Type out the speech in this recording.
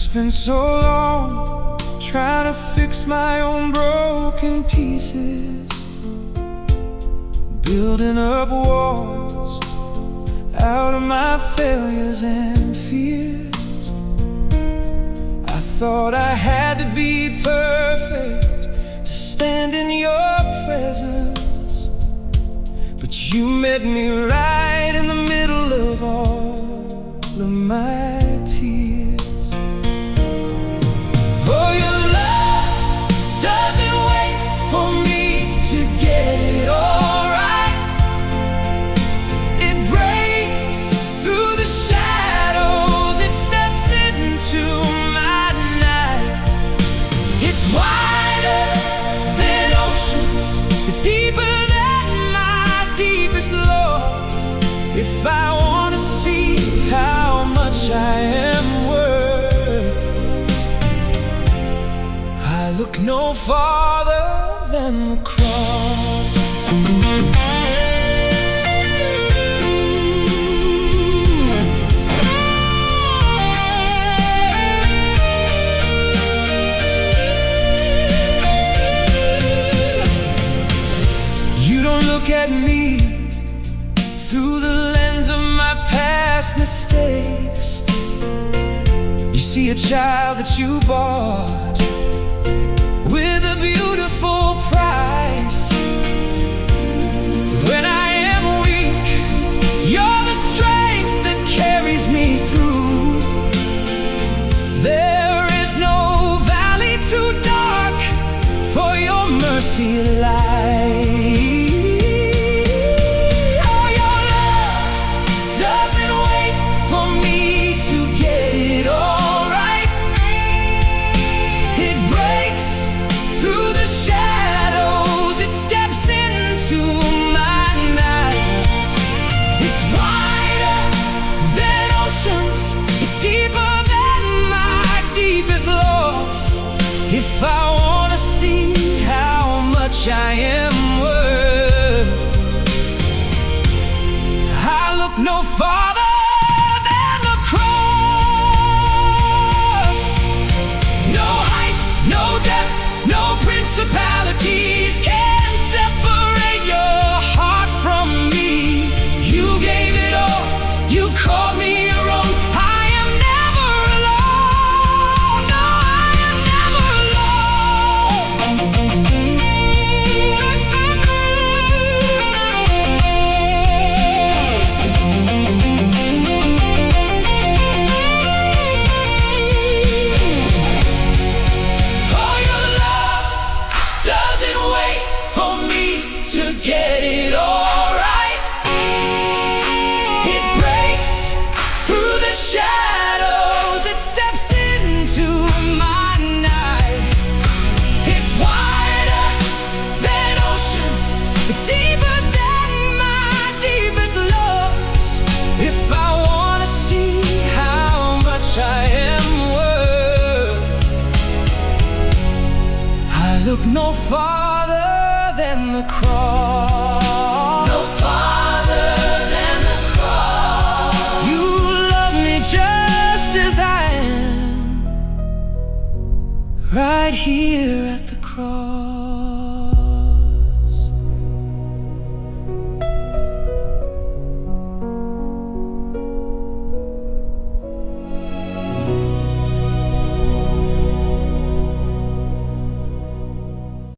spent so long trying to fix my own broken pieces, building up walls out of my failures and fears. I thought I had to be perfect to stand in your presence, but you met me right in the middle of all of my tears. Oh, your love doesn't wait for me to get it all right. It breaks through the shadows, it steps into my night. It's wider than oceans, it's deeper than my deepest loss. If I want to see how much I am worth, I look no farther than the cross. You don't look at me through the lens of my past mistakes. You see a child that you bought with a beautiful price. When I am weak, you're the strength that carries me through. There is no valley too dark for your mercy lies. If I want to see how much I am worth, I look no farther than the cross. No height, no depth, no principalities can separate your heart from me. You gave it all, you called me your own. Get it all right. It breaks through the shadows, it steps into my night. It's wider than oceans, it's deeper than my deepest loves. If I want to see how much I am worth, I look no farther than the cross. No farther than the cross. You love me just as I am, right here at the cross.